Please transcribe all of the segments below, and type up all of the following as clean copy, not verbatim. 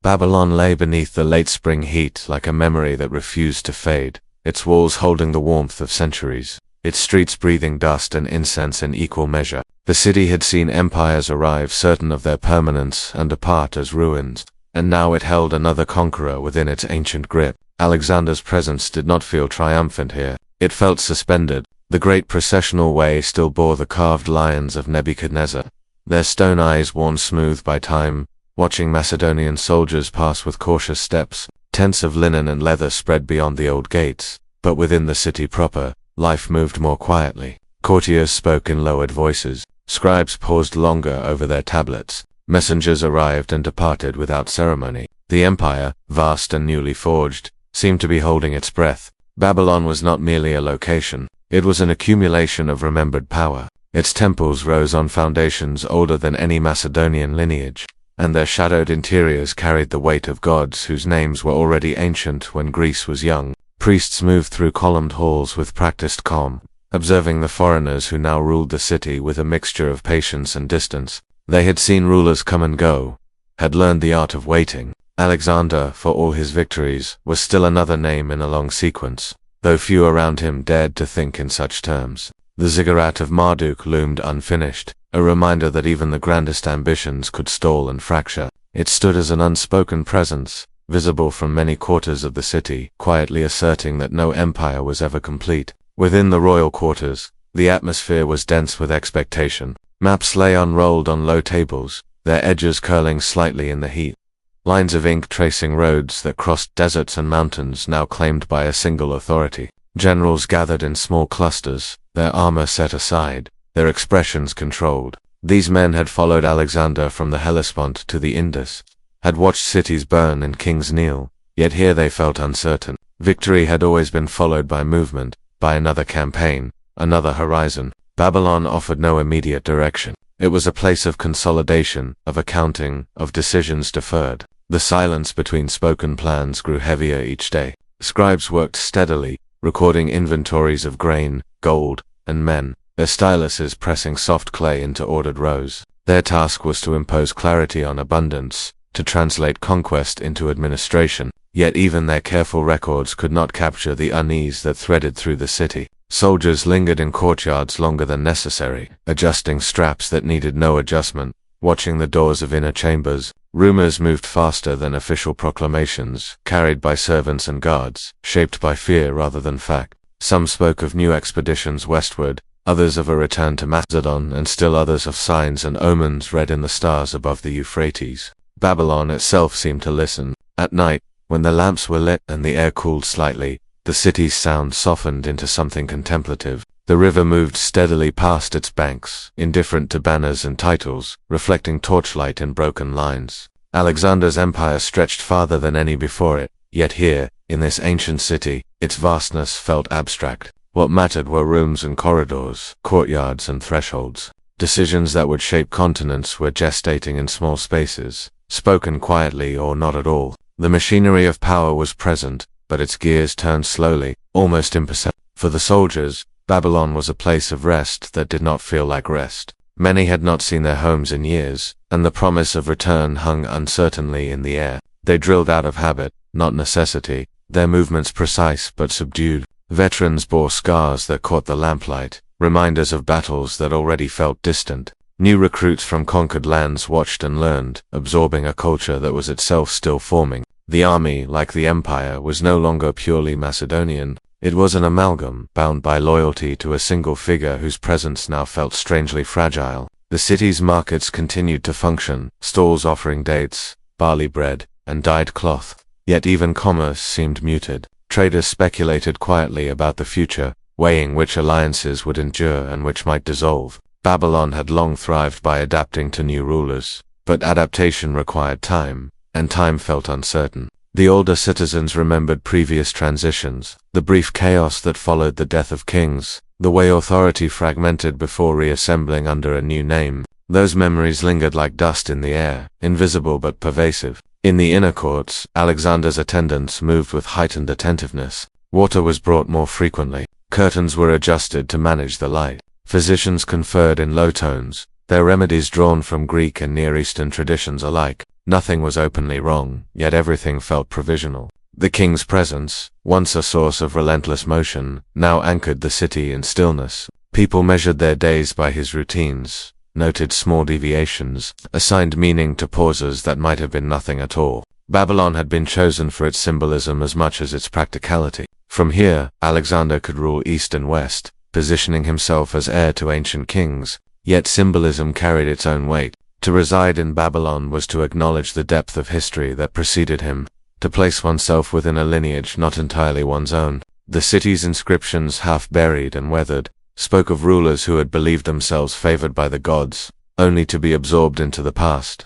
Babylon lay beneath the late spring heat like a memory that refused to fade, its walls holding the warmth of centuries, its streets breathing dust and incense in equal measure. The city had seen empires arrive certain of their permanence and depart as ruins, and now it held another conqueror within its ancient grip. Alexander's presence did not feel triumphant here. It felt suspended. The great processional way still bore the carved lions of Nebuchadnezzar, their stone eyes worn smooth by time, watching Macedonian soldiers pass with cautious steps. Tents of linen and leather spread beyond the old gates, but within the city proper, life moved more quietly. Courtiers spoke in lowered voices, scribes paused longer over their tablets, messengers arrived and departed without ceremony. The empire, vast and newly forged, seemed to be holding its breath. Babylon was not merely a location, it was an accumulation of remembered power. Its temples rose on foundations older than any Macedonian lineage, and their shadowed interiors carried the weight of gods whose names were already ancient when Greece was young. Priests moved through columned halls with practiced calm, observing the foreigners who now ruled the city with a mixture of patience and distance. They had seen rulers come and go, had learned the art of waiting. Alexander, for all his victories, was still another name in a long sequence, though few around him dared to think in such terms. The ziggurat of Marduk loomed unfinished, a reminder that even the grandest ambitions could stall and fracture. It stood as an unspoken presence, visible from many quarters of the city, quietly asserting that no empire was ever complete. Within the royal quarters, the atmosphere was dense with expectation. Maps lay unrolled on low tables, their edges curling slightly in the heat. Lines of ink tracing roads that crossed deserts and mountains now claimed by a single authority. Generals gathered in small clusters, their armor set aside, their expressions controlled. These men had followed Alexander from the Hellespont to the Indus, had watched cities burn and kings kneel, yet here they felt uncertain. Victory had always been followed by movement, by another campaign, another horizon. Babylon offered no immediate direction. It was a place of consolidation, of accounting, of decisions deferred. The silence between spoken plans grew heavier each day. Scribes worked steadily, recording inventories of grain, gold, and men, their styluses pressing soft clay into ordered rows. Their task was to impose clarity on abundance, to translate conquest into administration, yet even their careful records could not capture the unease that threaded through the city. Soldiers lingered in courtyards longer than necessary, adjusting straps that needed no adjustment, watching the doors of inner chambers. Rumors moved faster than official proclamations, carried by servants and guards, shaped by fear rather than fact. Some spoke of new expeditions westward, others of a return to Macedon, and still others of signs and omens read in the stars above the Euphrates. Babylon itself seemed to listen. At night, when the lamps were lit and the air cooled slightly, the city's sound softened into something contemplative. The river moved steadily past its banks, indifferent to banners and titles, reflecting torchlight in broken lines. Alexander's empire stretched farther than any before it, yet here, in this ancient city, its vastness felt abstract. What mattered were rooms and corridors, courtyards and thresholds. Decisions that would shape continents were gestating in small spaces, spoken quietly or not at all. The machinery of power was present, but its gears turned slowly, almost imperceptibly. For the soldiers, Babylon was a place of rest that did not feel like rest. Many had not seen their homes in years, and the promise of return hung uncertainly in the air. They drilled out of habit, not necessity, their movements precise but subdued. Veterans bore scars that caught the lamplight, reminders of battles that already felt distant. New recruits from conquered lands watched and learned, absorbing a culture that was itself still forming. The army, like the empire, was no longer purely Macedonian. It was an amalgam, bound by loyalty to a single figure whose presence now felt strangely fragile. The city's markets continued to function, stalls offering dates, barley bread, and dyed cloth. Yet even commerce seemed muted. Traders speculated quietly about the future, weighing which alliances would endure and which might dissolve. Babylon had long thrived by adapting to new rulers, but adaptation required time, and time felt uncertain. The older citizens remembered previous transitions, the brief chaos that followed the death of kings, the way authority fragmented before reassembling under a new name. Those memories lingered like dust in the air, invisible but pervasive. In the inner courts, Alexander's attendants moved with heightened attentiveness. Water was brought more frequently. Curtains were adjusted to manage the light. Physicians conferred in low tones, their remedies drawn from Greek and Near Eastern traditions alike. Nothing was openly wrong, yet everything felt provisional. The king's presence, once a source of relentless motion, now anchored the city in stillness. People measured their days by his routines, noted small deviations, assigned meaning to pauses that might have been nothing at all. Babylon had been chosen for its symbolism as much as its practicality. From here, Alexander could rule east and west, positioning himself as heir to ancient kings, yet symbolism carried its own weight. To reside in Babylon was to acknowledge the depth of history that preceded him, to place oneself within a lineage not entirely one's own. The city's inscriptions, half buried and weathered, spoke of rulers who had believed themselves favored by the gods, only to be absorbed into the past.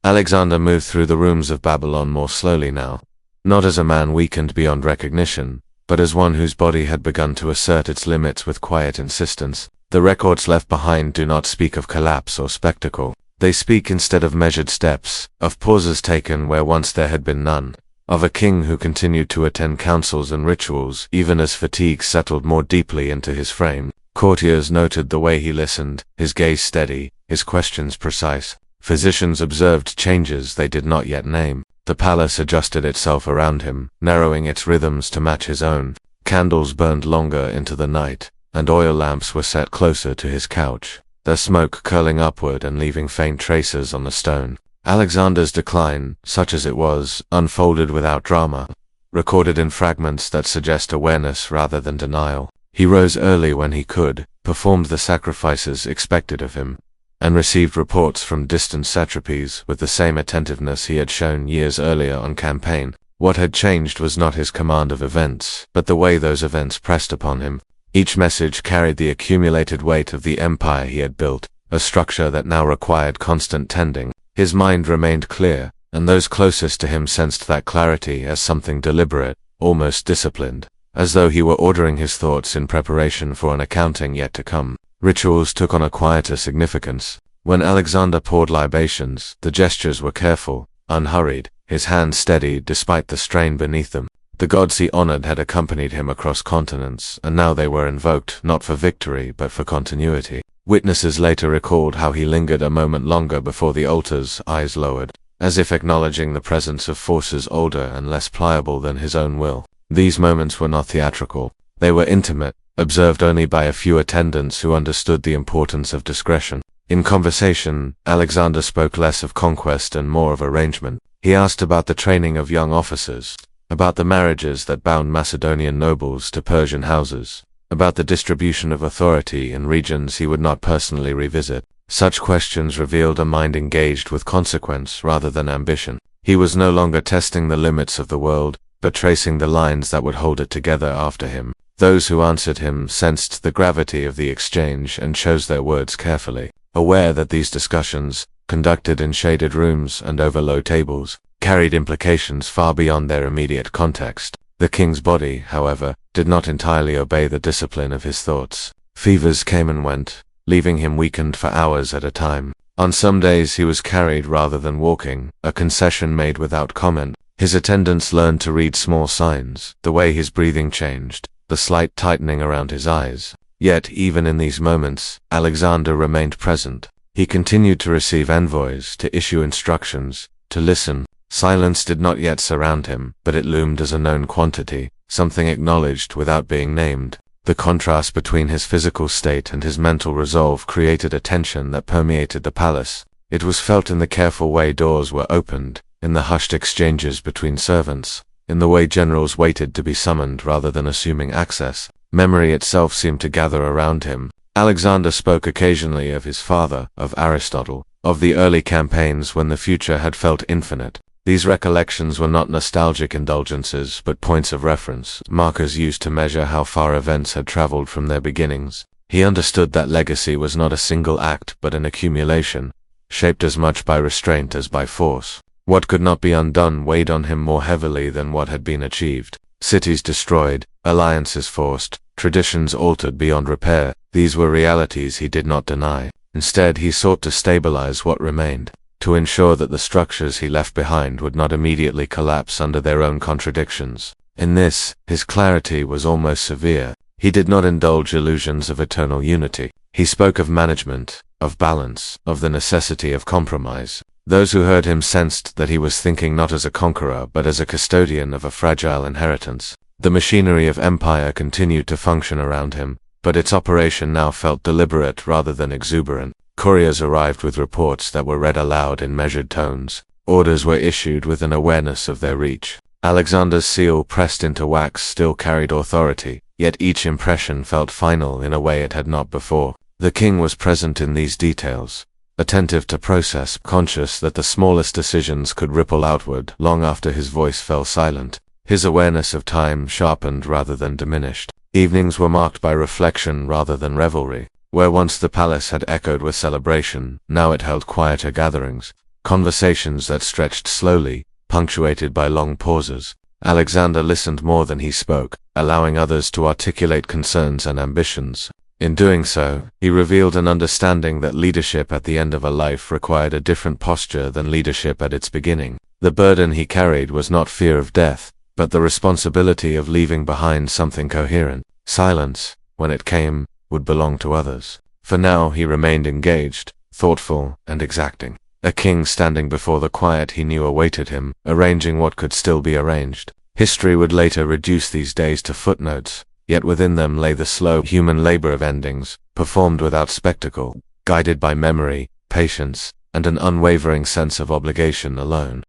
Alexander moved through the rooms of Babylon more slowly now, not as a man weakened beyond recognition, but as one whose body had begun to assert its limits with quiet insistence. The records left behind do not speak of collapse or spectacle. They speak instead of measured steps, of pauses taken where once there had been none, of a king who continued to attend councils and rituals even as fatigue settled more deeply into his frame. Courtiers noted the way he listened, his gaze steady, his questions precise. Physicians observed changes they did not yet name. The palace adjusted itself around him, narrowing its rhythms to match his own. Candles burned longer into the night, and oil lamps were set closer to his couch, their smoke curling upward and leaving faint traces on the stone. Alexander's decline, such as it was, unfolded without drama, recorded in fragments that suggest awareness rather than denial. He rose early when he could, performed the sacrifices expected of him, and received reports from distant satrapies with the same attentiveness he had shown years earlier on campaign. What had changed was not his command of events, but the way those events pressed upon him. Each message carried the accumulated weight of the empire he had built, a structure that now required constant tending. His mind remained clear, and those closest to him sensed that clarity as something deliberate, almost disciplined, as though he were ordering his thoughts in preparation for an accounting yet to come. Rituals took on a quieter significance. When Alexander poured libations, the gestures were careful, unhurried, his hands steady despite the strain beneath them. The gods he honored had accompanied him across continents, and now they were invoked not for victory but for continuity. Witnesses later recalled how he lingered a moment longer before the altars, eyes lowered, as if acknowledging the presence of forces older and less pliable than his own will. These moments were not theatrical. They were intimate, observed only by a few attendants who understood the importance of discretion. In conversation, Alexander spoke less of conquest and more of arrangement. He asked about the training of young officers, about the marriages that bound Macedonian nobles to Persian houses, about the distribution of authority in regions he would not personally revisit. Such questions revealed a mind engaged with consequence rather than ambition. He was no longer testing the limits of the world, but tracing the lines that would hold it together after him. Those who answered him sensed the gravity of the exchange and chose their words carefully, aware that these discussions, conducted in shaded rooms and over low tables, carried implications far beyond their immediate context. The king's body, however, did not entirely obey the discipline of his thoughts. Fevers came and went, leaving him weakened for hours at a time. On some days he was carried rather than walking, a concession made without comment. His attendants learned to read small signs, the way his breathing changed, the slight tightening around his eyes. Yet, even in these moments, Alexander remained present. He continued to receive envoys, to issue instructions, to listen. Silence did not yet surround him, but it loomed as a known quantity, something acknowledged without being named. The contrast between his physical state and his mental resolve created a tension that permeated the palace. It was felt in the careful way doors were opened, in the hushed exchanges between servants, in the way generals waited to be summoned rather than assuming access. Memory itself seemed to gather around him. Alexander spoke occasionally of his father, of Aristotle, of the early campaigns when the future had felt infinite. These recollections were not nostalgic indulgences but points of reference, markers used to measure how far events had traveled from their beginnings. He understood that legacy was not a single act but an accumulation, shaped as much by restraint as by force. What could not be undone weighed on him more heavily than what had been achieved. Cities destroyed, alliances forced, traditions altered beyond repair. These were realities he did not deny. Instead, he sought to stabilize what remained, to ensure that the structures he left behind would not immediately collapse under their own contradictions. In this, his clarity was almost severe. He did not indulge illusions of eternal unity. He spoke of management, of balance, of the necessity of compromise. Those who heard him sensed that he was thinking not as a conqueror but as a custodian of a fragile inheritance. The machinery of empire continued to function around him, but its operation now felt deliberate rather than exuberant. Couriers arrived with reports that were read aloud in measured tones. Orders were issued with an awareness of their reach. Alexander's seal pressed into wax still carried authority, yet each impression felt final in a way it had not before. The king was present in these details, attentive to process, conscious that the smallest decisions could ripple outward long after his voice fell silent. His awareness of time sharpened rather than diminished. Evenings were marked by reflection rather than revelry. Where once the palace had echoed with celebration, now it held quieter gatherings, conversations that stretched slowly, punctuated by long pauses. Alexander listened more than he spoke, allowing others to articulate concerns and ambitions. In doing so, he revealed an understanding that leadership at the end of a life required a different posture than leadership at its beginning. The burden he carried was not fear of death, but the responsibility of leaving behind something coherent. Silence, when it came, would belong to others. For now he remained engaged, thoughtful, and exacting. A king standing before the quiet he knew awaited him, arranging what could still be arranged. History would later reduce these days to footnotes, yet within them lay the slow human labor of endings, performed without spectacle, guided by memory, patience, and an unwavering sense of obligation alone.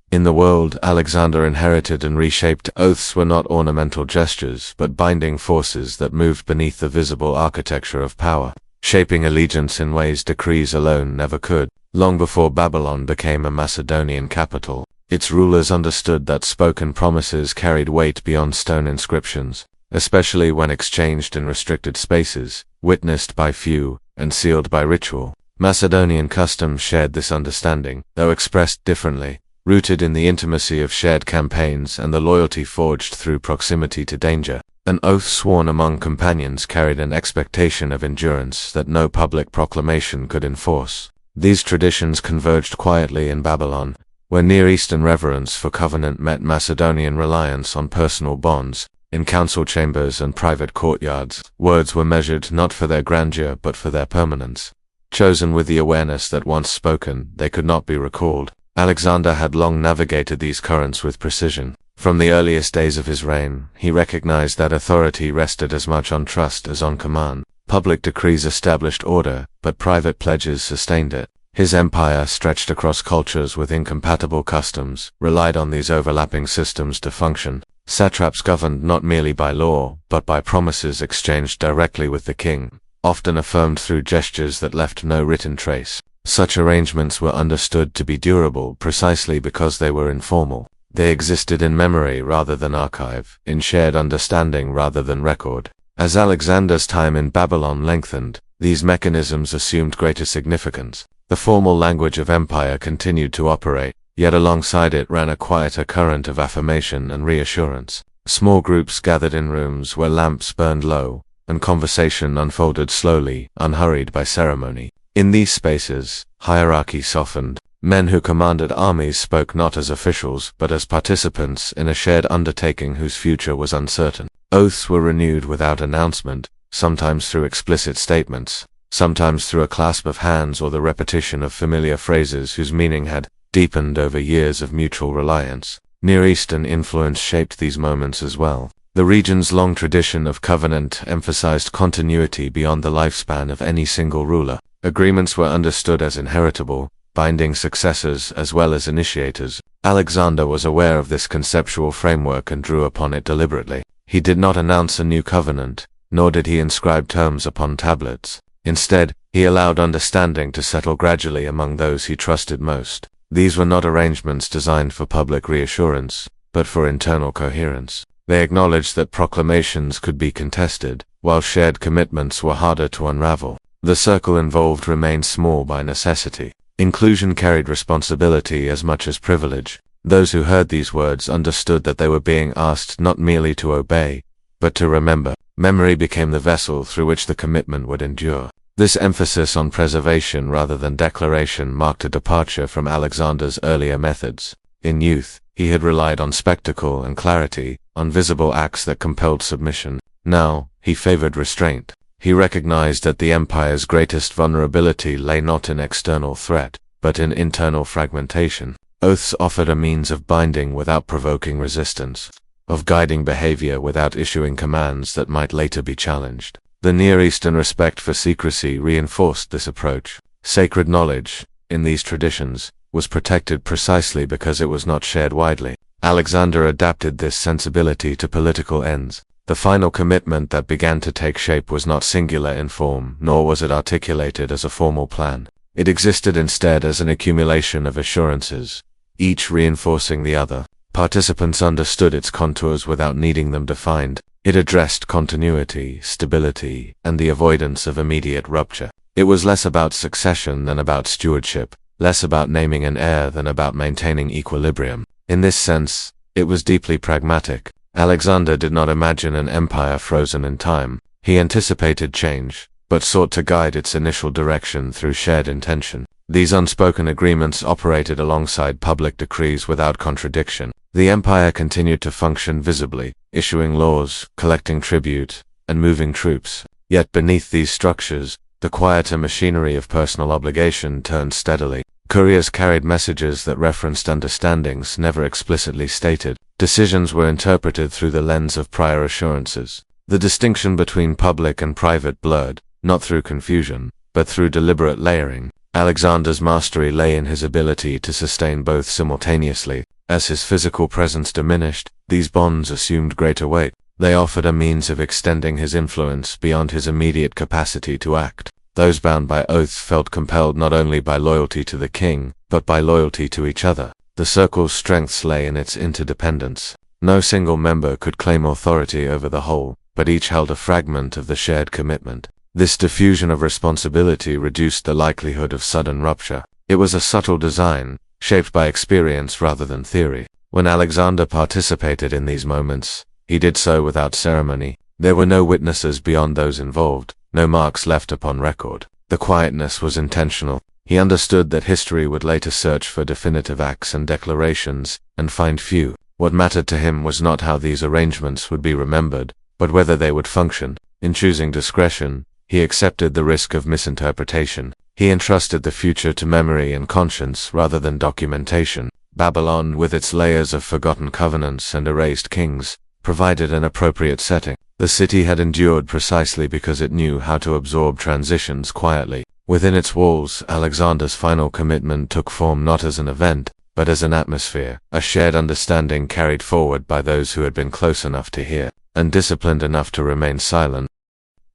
In the world Alexander inherited and reshaped, oaths were not ornamental gestures but binding forces that moved beneath the visible architecture of power, shaping allegiance in ways decrees alone never could. Long before Babylon became a Macedonian capital, its rulers understood that spoken promises carried weight beyond stone inscriptions, especially when exchanged in restricted spaces, witnessed by few, and sealed by ritual. Macedonian customs shared this understanding, though expressed differently, rooted in the intimacy of shared campaigns and the loyalty forged through proximity to danger. An oath sworn among companions carried an expectation of endurance that no public proclamation could enforce. These traditions converged quietly in Babylon, where Near Eastern reverence for covenant met Macedonian reliance on personal bonds. In council chambers and private courtyards, words were measured not for their grandeur but for their permanence. Chosen with the awareness that once spoken, they could not be recalled. Alexander had long navigated these currents with precision. From the earliest days of his reign, he recognized that authority rested as much on trust as on command. Public decrees established order, but private pledges sustained it. His empire, stretched across cultures with incompatible customs, relied on these overlapping systems to function. Satraps governed not merely by law, but by promises exchanged directly with the king, often affirmed through gestures that left no written trace. Such arrangements were understood to be durable precisely because they were informal. They existed in memory rather than archive, in shared understanding rather than record. As Alexander's time in Babylon lengthened, these mechanisms assumed greater significance. The formal language of empire continued to operate, yet alongside it ran a quieter current of affirmation and reassurance. Small groups gathered in rooms where lamps burned low, and conversation unfolded slowly, unhurried by ceremony. In these spaces, hierarchy softened. Men who commanded armies spoke not as officials but as participants in a shared undertaking whose future was uncertain. Oaths were renewed without announcement, sometimes through explicit statements, sometimes through a clasp of hands or the repetition of familiar phrases whose meaning had deepened over years of mutual reliance. Near Eastern influence shaped these moments as well. The region's long tradition of covenant emphasized continuity beyond the lifespan of any single ruler. Agreements were understood as inheritable, binding successors as well as initiators. Alexander was aware of this conceptual framework and drew upon it deliberately. He did not announce a new covenant, nor did he inscribe terms upon tablets. Instead, he allowed understanding to settle gradually among those he trusted most. These were not arrangements designed for public reassurance, but for internal coherence. They acknowledged that proclamations could be contested, while shared commitments were harder to unravel. The circle involved remained small by necessity. Inclusion carried responsibility as much as privilege. Those who heard these words understood that they were being asked not merely to obey, but to remember. Memory became the vessel through which the commitment would endure. This emphasis on preservation rather than declaration marked a departure from Alexander's earlier methods. In youth, he had relied on spectacle and clarity, on visible acts that compelled submission. Now, he favored restraint. He recognized that the empire's greatest vulnerability lay not in external threat, but in internal fragmentation. Oaths offered a means of binding without provoking resistance, of guiding behavior without issuing commands that might later be challenged. The Near Eastern respect for secrecy reinforced this approach. Sacred knowledge, in these traditions, was protected precisely because it was not shared widely. Alexander adapted this sensibility to political ends. The final commitment that began to take shape was not singular in form, nor was it articulated as a formal plan. It existed instead as an accumulation of assurances, each reinforcing the other. Participants understood its contours without needing them defined. It addressed continuity, stability, and the avoidance of immediate rupture. It was less about succession than about stewardship, less about naming an heir than about maintaining equilibrium. In this sense, it was deeply pragmatic. Alexander did not imagine an empire frozen in time. He anticipated change, but sought to guide its initial direction through shared intention. These unspoken agreements operated alongside public decrees without contradiction. The empire continued to function visibly, issuing laws, collecting tribute, and moving troops. Yet beneath these structures, the quieter machinery of personal obligation turned steadily. Couriers carried messages that referenced understandings never explicitly stated. Decisions were interpreted through the lens of prior assurances. The distinction between public and private blurred, not through confusion, but through deliberate layering. Alexander's mastery lay in his ability to sustain both simultaneously. As his physical presence diminished, these bonds assumed greater weight. They offered a means of extending his influence beyond his immediate capacity to act. Those bound by oath felt compelled not only by loyalty to the king, but by loyalty to each other. The circle's strengths lay in its interdependence. No single member could claim authority over the whole, but each held a fragment of the shared commitment. This diffusion of responsibility reduced the likelihood of sudden rupture. It was a subtle design, shaped by experience rather than theory. When Alexander participated in these moments, he did so without ceremony. There were no witnesses beyond those involved, no marks left upon record. The quietness was intentional. He understood that history would later search for definitive acts and declarations, and find few. What mattered to him was not how these arrangements would be remembered, but whether they would function. In choosing discretion, he accepted the risk of misinterpretation. He entrusted the future to memory and conscience rather than documentation. Babylon, with its layers of forgotten covenants and erased kings, provided an appropriate setting. The city had endured precisely because it knew how to absorb transitions quietly. Within its walls, Alexander's final commitment took form not as an event, but as an atmosphere, a shared understanding carried forward by those who had been close enough to hear, and disciplined enough to remain silent.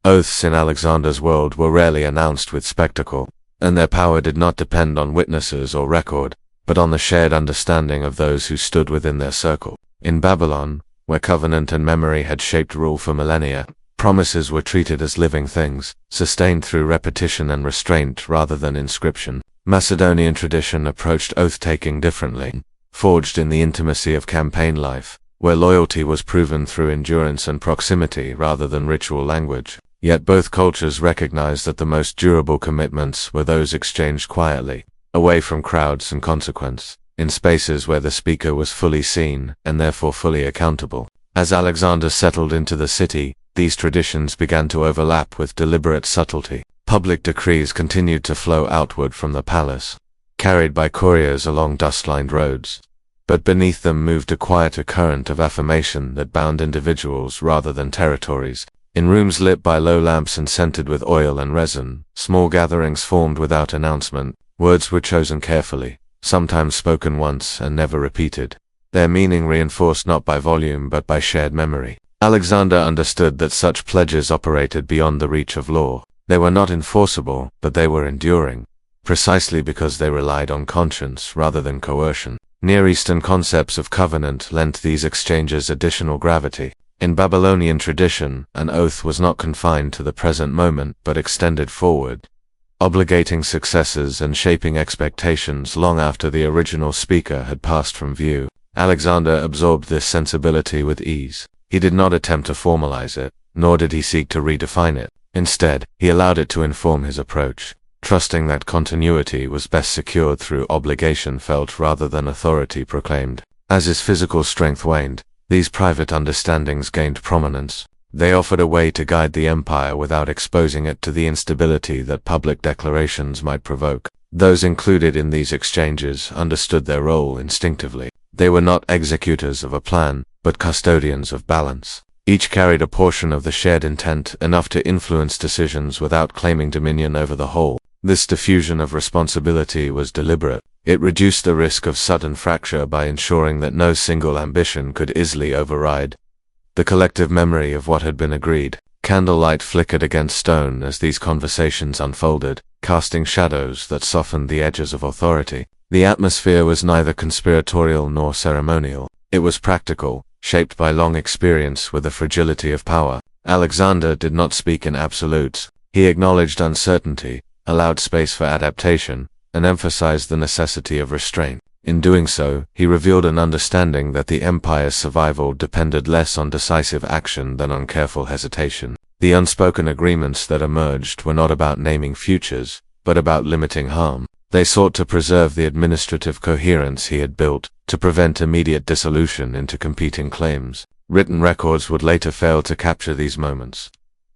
Oaths in Alexander's world were rarely announced with spectacle, and their power did not depend on witnesses or record, but on the shared understanding of those who stood within their circle. In Babylon, where covenant and memory had shaped rule for millennia, promises were treated as living things, sustained through repetition and restraint rather than inscription. Macedonian tradition approached oath-taking differently, forged in the intimacy of campaign life, where loyalty was proven through endurance and proximity rather than ritual language. Yet both cultures recognized that the most durable commitments were those exchanged quietly, away from crowds and consequence, in spaces where the speaker was fully seen and therefore fully accountable. As Alexander settled into the city, these traditions began to overlap with deliberate subtlety. Public decrees continued to flow outward from the palace, carried by couriers along dust-lined roads. But beneath them moved a quieter current of affirmation that bound individuals rather than territories. In rooms lit by low lamps and scented with oil and resin, small gatherings formed without announcement. Words were chosen carefully, sometimes spoken once and never repeated, their meaning reinforced not by volume but by shared memory. Alexander understood that such pledges operated beyond the reach of law. They were not enforceable, but they were enduring, precisely because they relied on conscience rather than coercion. Near Eastern concepts of covenant lent these exchanges additional gravity. In Babylonian tradition, an oath was not confined to the present moment but extended forward, obligating successors and shaping expectations long after the original speaker had passed from view. Alexander absorbed this sensibility with ease. He did not attempt to formalize it, nor did he seek to redefine it. Instead, he allowed it to inform his approach, trusting that continuity was best secured through obligation felt rather than authority proclaimed. As his physical strength waned, these private understandings gained prominence. They offered a way to guide the empire without exposing it to the instability that public declarations might provoke. Those included in these exchanges understood their role instinctively. They were not executors of a plan, but custodians of balance. Each carried a portion of the shared intent, enough to influence decisions without claiming dominion over the whole. This diffusion of responsibility was deliberate. It reduced the risk of sudden fracture by ensuring that no single ambition could easily override the collective memory of what had been agreed. Candlelight flickered against stone as these conversations unfolded, casting shadows that softened the edges of authority. The atmosphere was neither conspiratorial nor ceremonial. It was practical, shaped by long experience with the fragility of power. Alexander did not speak in absolutes. He acknowledged uncertainty, allowed space for adaptation, and emphasized the necessity of restraint. In doing so, he revealed an understanding that the empire's survival depended less on decisive action than on careful hesitation. The unspoken agreements that emerged were not about naming futures, but about limiting harm. They sought to preserve the administrative coherence he had built, to prevent immediate dissolution into competing claims. Written records would later fail to capture these moments,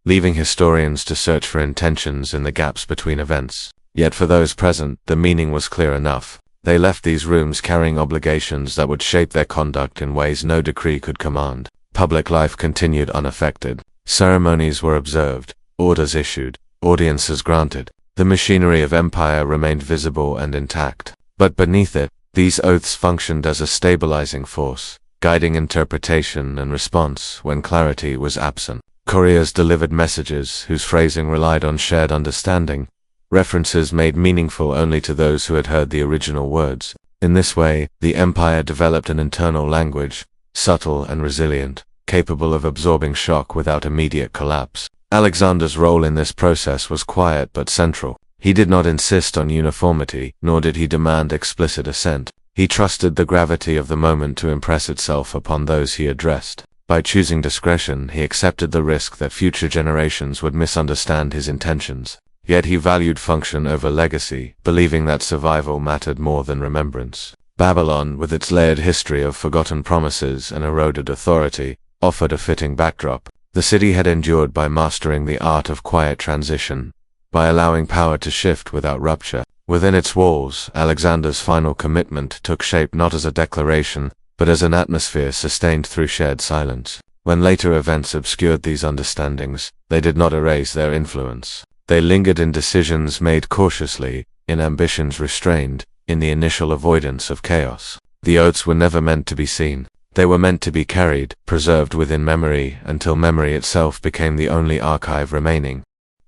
leaving historians to search for intentions in the gaps between events. Yet for those present, the meaning was clear enough. They left these rooms carrying obligations that would shape their conduct in ways no decree could command. Public life continued unaffected. Ceremonies were observed, orders issued, audiences granted. The machinery of empire remained visible and intact. But beneath it, these oaths functioned as a stabilizing force, guiding interpretation and response when clarity was absent. Couriers delivered messages whose phrasing relied on shared understanding, references made meaningful only to those who had heard the original words. In this way, the empire developed an internal language, subtle and resilient, capable of absorbing shock without immediate collapse. Alexander's role in this process was quiet but central. He did not insist on uniformity, nor did he demand explicit assent. He trusted the gravity of the moment to impress itself upon those he addressed. By choosing discretion, he accepted the risk that future generations would misunderstand his intentions. Yet he valued function over legacy, believing that survival mattered more than remembrance. Babylon, with its layered history of forgotten promises and eroded authority, offered a fitting backdrop. The city had endured by mastering the art of quiet transition, by allowing power to shift without rupture. Within its walls, Alexander's final commitment took shape not as a declaration, but as an atmosphere sustained through shared silence. When later events obscured these understandings, they did not erase their influence. They lingered in decisions made cautiously, in ambitions restrained, in the initial avoidance of chaos. The oaths were never meant to be seen. They were meant to be carried, preserved within memory, until memory itself became the only archive remaining.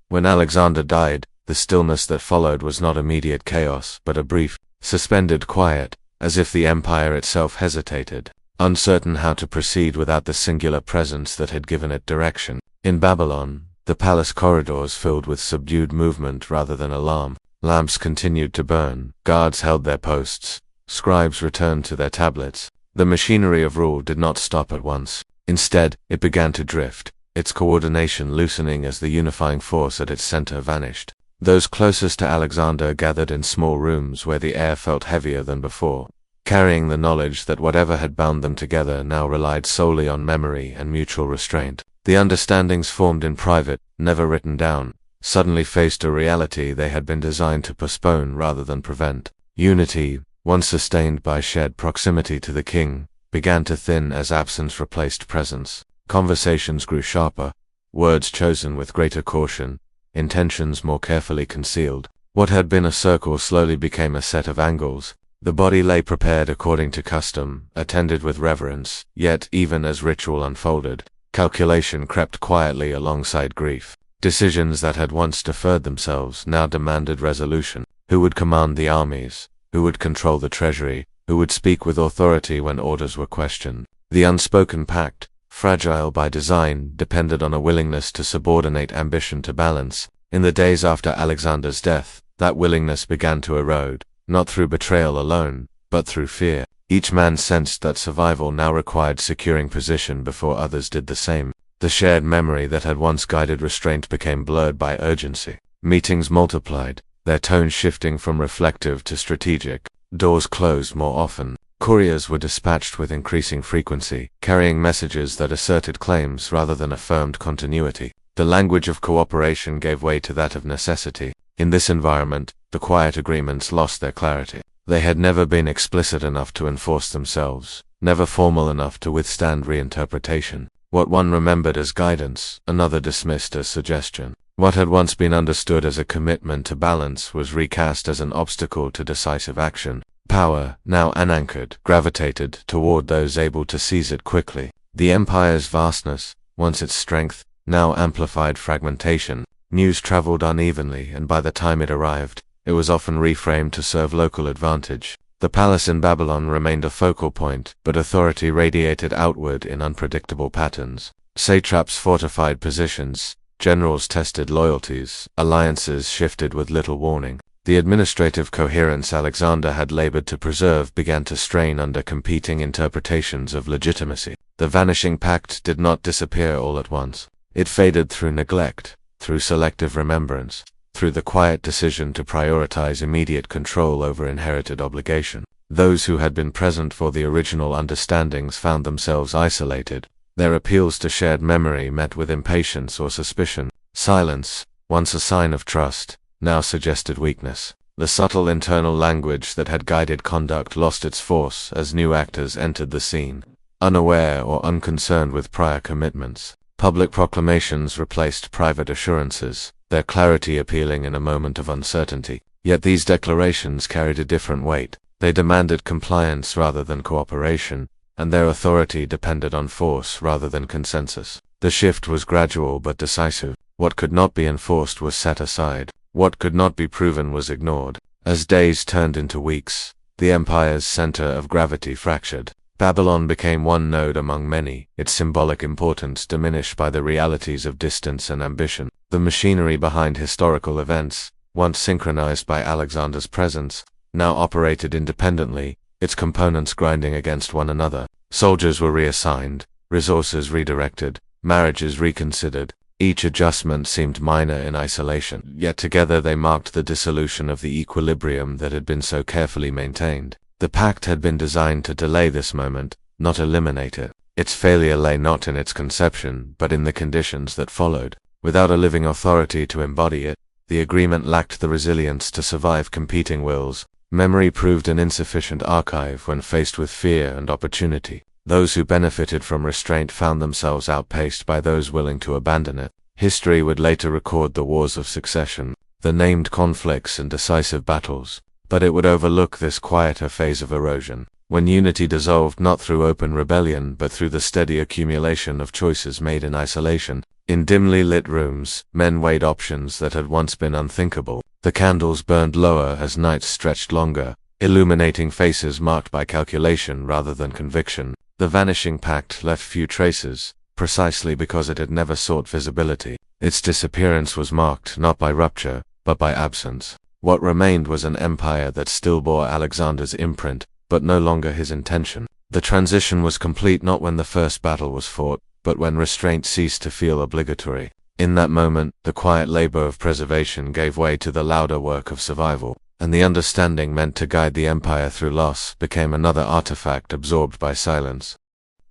When Alexander died, the stillness that followed was not immediate chaos, but a brief, suspended quiet, as if the empire itself hesitated, uncertain how to proceed without the singular presence that had given it direction. In Babylon, the palace corridors filled with subdued movement rather than alarm. Lamps continued to burn, guards held their posts, scribes returned to their tablets. The machinery of rule did not stop at once. Instead, it began to drift, its coordination loosening as the unifying force at its center vanished. Those closest to Alexander gathered in small rooms where the air felt heavier than before, carrying the knowledge that whatever had bound them together now relied solely on memory and mutual restraint. The understandings formed in private, never written down, suddenly faced a reality they had been designed to postpone rather than prevent. Unity, once sustained by shared proximity to the king, began to thin as absence replaced presence. Conversations grew sharper, words chosen with greater caution, intentions more carefully concealed. What had been a circle slowly became a set of angles. The body lay prepared according to custom, attended with reverence, yet even as ritual unfolded, calculation crept quietly alongside grief. Decisions that had once deferred themselves now demanded resolution. Who would command the armies? Who would control the treasury? Who would speak with authority when orders were questioned? The unspoken pact, fragile by design, depended on a willingness to subordinate ambition to balance. In the days after Alexander's death, that willingness began to erode, not through betrayal alone, but through fear. Each man sensed that survival now required securing position before others did the same. The shared memory that had once guided restraint became blurred by urgency. Meetings multiplied, their tone shifting from reflective to strategic. Doors closed more often. Couriers were dispatched with increasing frequency, carrying messages that asserted claims rather than affirmed continuity. The language of cooperation gave way to that of necessity. In this environment, the quiet agreements lost their clarity. They had never been explicit enough to enforce themselves, never formal enough to withstand reinterpretation. What one remembered as guidance, another dismissed as suggestion. What had once been understood as a commitment to balance was recast as an obstacle to decisive action. Power, now unanchored, gravitated toward those able to seize it quickly. The empire's vastness, once its strength, now amplified fragmentation. News traveled unevenly, and by the time it arrived, it was often reframed to serve local advantage. The palace in Babylon remained a focal point, but authority radiated outward in unpredictable patterns. Satraps fortified positions, generals tested loyalties, alliances shifted with little warning. The administrative coherence Alexander had labored to preserve began to strain under competing interpretations of legitimacy. The vanishing pact did not disappear all at once. It faded through neglect, through selective remembrance, through the quiet decision to prioritize immediate control over inherited obligation. Those who had been present for the original understandings found themselves isolated, their appeals to shared memory met with impatience or suspicion. Silence, once a sign of trust, now suggested weakness. The subtle internal language that had guided conduct lost its force as new actors entered the scene, unaware or unconcerned with prior commitments. Public proclamations replaced private assurances, their clarity appealing in a moment of uncertainty. Yet these declarations carried a different weight. They demanded compliance rather than cooperation, and their authority depended on force rather than consensus. The shift was gradual but decisive. What could not be enforced was set aside. What could not be proven was ignored. As days turned into weeks, the empire's center of gravity fractured. Babylon became one node among many, its symbolic importance diminished by the realities of distance and ambition. The machinery behind historical events, once synchronized by Alexander's presence, now operated independently, its components grinding against one another. Soldiers were reassigned, resources redirected, marriages reconsidered. Each adjustment seemed minor in isolation, yet together they marked the dissolution of the equilibrium that had been so carefully maintained. The pact had been designed to delay this moment, not eliminate it. Its failure lay not in its conception, but in the conditions that followed. Without a living authority to embody it, the agreement lacked the resilience to survive competing wills. Memory proved an insufficient archive when faced with fear and opportunity. Those who benefited from restraint found themselves outpaced by those willing to abandon it. History would later record the wars of succession, the named conflicts and decisive battles, but it would overlook this quieter phase of erosion, when unity dissolved not through open rebellion but through the steady accumulation of choices made in isolation. In dimly lit rooms, men weighed options that had once been unthinkable. The candles burned lower as nights stretched longer, illuminating faces marked by calculation rather than conviction. The vanishing pact left few traces, precisely because it had never sought visibility. Its disappearance was marked not by rupture, but by absence. What remained was an empire that still bore Alexander's imprint, but no longer his intention. The transition was complete not when the first battle was fought, but when restraint ceased to feel obligatory. In that moment, the quiet labor of preservation gave way to the louder work of survival, and the understanding meant to guide the empire through loss became another artifact absorbed by silence.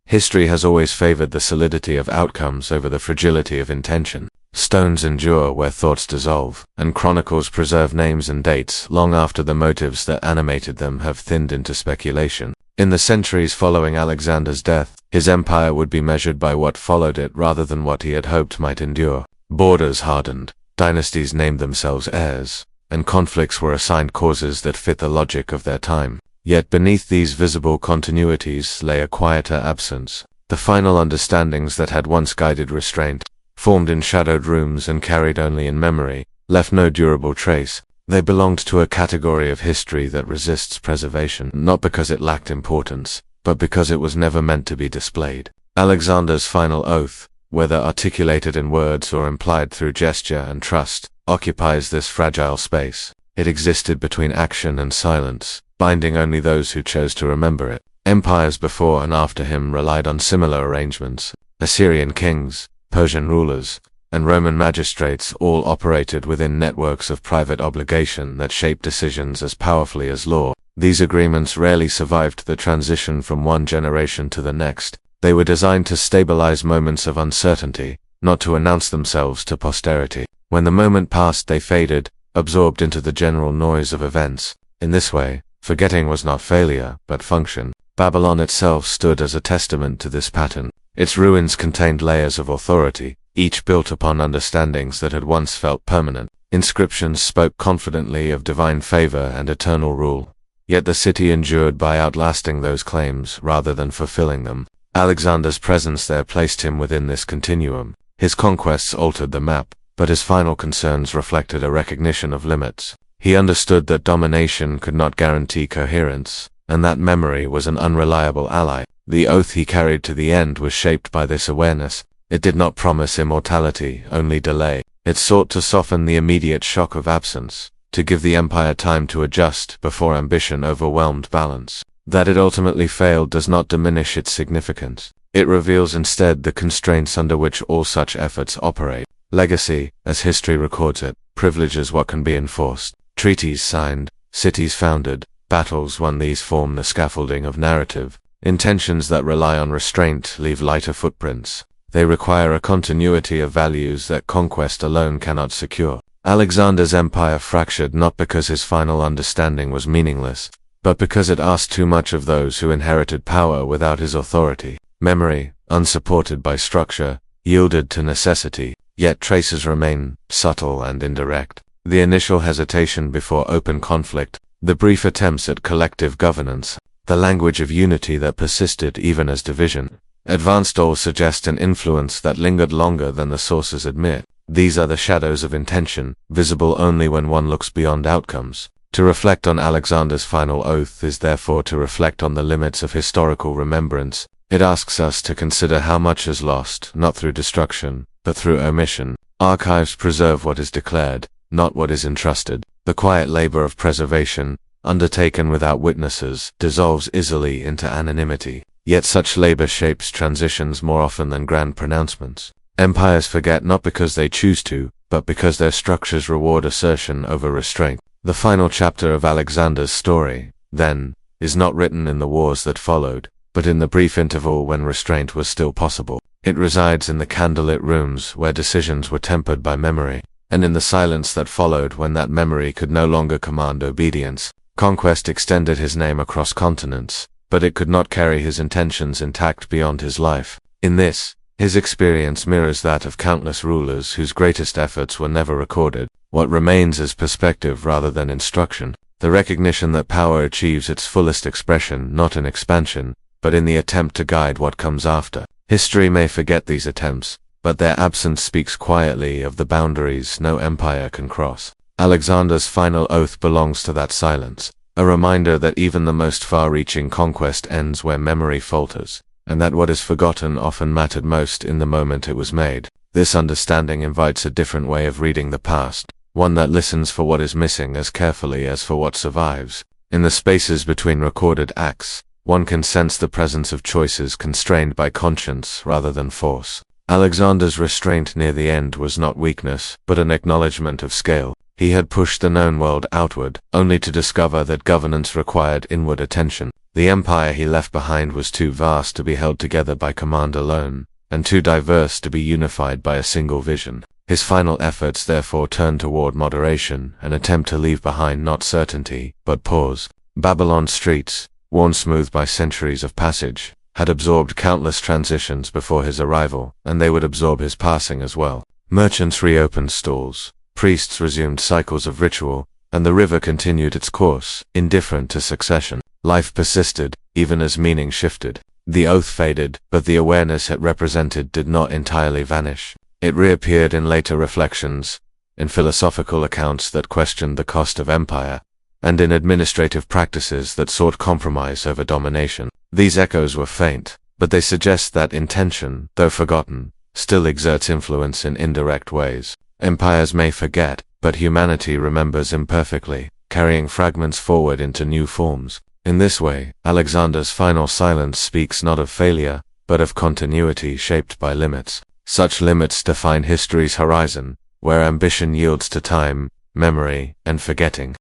History has always favored the solidity of outcomes over the fragility of intention. Stones endure where thoughts dissolve, and chronicles preserve names and dates long after the motives that animated them have thinned into speculation. In the centuries following Alexander's death, his empire would be measured by what followed it rather than what he had hoped might endure. Borders hardened, dynasties named themselves heirs, and conflicts were assigned causes that fit the logic of their time. Yet beneath these visible continuities lay a quieter absence. The final understandings that had once guided restraint, formed in shadowed rooms and carried only in memory, left no durable trace. They belonged to a category of history that resists preservation, not because it lacked importance, but because it was never meant to be displayed. Alexander's final oath, whether articulated in words or implied through gesture and trust, occupies this fragile space. It existed between action and silence, binding only those who chose to remember it. Empires before and after him relied on similar arrangements. Assyrian kings, Persian rulers, and Roman magistrates all operated within networks of private obligation that shaped decisions as powerfully as law. These agreements rarely survived the transition from one generation to the next. They were designed to stabilize moments of uncertainty, not to announce themselves to posterity. When the moment passed, they faded, absorbed into the general noise of events. In this way, forgetting was not failure, but function. Babylon itself stood as a testament to this pattern. Its ruins contained layers of authority, each built upon understandings that had once felt permanent. Inscriptions spoke confidently of divine favor and eternal rule. Yet the city endured by outlasting those claims rather than fulfilling them. Alexander's presence there placed him within this continuum. His conquests altered the map, but his final concerns reflected a recognition of limits. He understood that domination could not guarantee coherence, and that memory was an unreliable ally. The oath he carried to the end was shaped by this awareness. It did not promise immortality, only delay. It sought to soften the immediate shock of absence, to give the empire time to adjust before ambition overwhelmed balance. That it ultimately failed does not diminish its significance. It reveals instead the constraints under which all such efforts operate. Legacy, as history records it, privileges what can be enforced. Treaties signed, cities founded, battles won. These form the scaffolding of narrative. Intentions that rely on restraint leave lighter footprints. They require a continuity of values that conquest alone cannot secure. Alexander's empire fractured not because his final understanding was meaningless, but because it asked too much of those who inherited power without his authority. Memory, unsupported by structure, yielded to necessity, yet traces remain, subtle and indirect. The initial hesitation before open conflict, the brief attempts at collective governance, the language of unity that persisted even as division advanced all suggest an influence that lingered longer than the sources admit. These are the shadows of intention, visible only when one looks beyond outcomes. To reflect on Alexander's final oath is therefore to reflect on the limits of historical remembrance. It asks us to consider how much is lost, not through destruction, but through omission. Archives preserve what is declared, not what is entrusted. The quiet labor of preservation, undertaken without witnesses, dissolves easily into anonymity. Yet such labor shapes transitions more often than grand pronouncements. Empires forget not because they choose to, but because their structures reward assertion over restraint. The final chapter of Alexander's story, then, is not written in the wars that followed, but in the brief interval when restraint was still possible. It resides in the candlelit rooms where decisions were tempered by memory, and in the silence that followed when that memory could no longer command obedience. Conquest extended his name across continents, but it could not carry his intentions intact beyond his life. In this, his experience mirrors that of countless rulers whose greatest efforts were never recorded. What remains is perspective rather than instruction, the recognition that power achieves its fullest expression not in expansion, but in the attempt to guide what comes after. History may forget these attempts, but their absence speaks quietly of the boundaries no empire can cross. Alexander's final oath belongs to that silence, a reminder that even the most far-reaching conquest ends where memory falters, and that what is forgotten often mattered most in the moment it was made. This understanding invites a different way of reading the past, one that listens for what is missing as carefully as for what survives. In the spaces between recorded acts, one can sense the presence of choices constrained by conscience rather than force. Alexander's restraint near the end was not weakness, but an acknowledgement of scale. He had pushed the known world outward, only to discover that governance required inward attention. The empire he left behind was too vast to be held together by command alone, and too diverse to be unified by a single vision. His final efforts therefore turned toward moderation, an attempt to leave behind not certainty, but pause. Babylon's streets, worn smooth by centuries of passage, had absorbed countless transitions before his arrival, and they would absorb his passing as well. Merchants reopened stalls, priests resumed cycles of ritual, and the river continued its course, indifferent to succession. Life persisted, even as meaning shifted. The oath faded, but the awareness it represented did not entirely vanish. It reappeared in later reflections, in philosophical accounts that questioned the cost of empire, and in administrative practices that sought compromise over domination. These echoes were faint, but they suggest that intention, though forgotten, still exerts influence in indirect ways. Empires may forget, but humanity remembers imperfectly, carrying fragments forward into new forms. In this way, Alexander's final silence speaks not of failure, but of continuity shaped by limits. Such limits define history's horizon, where ambition yields to time, memory, and forgetting.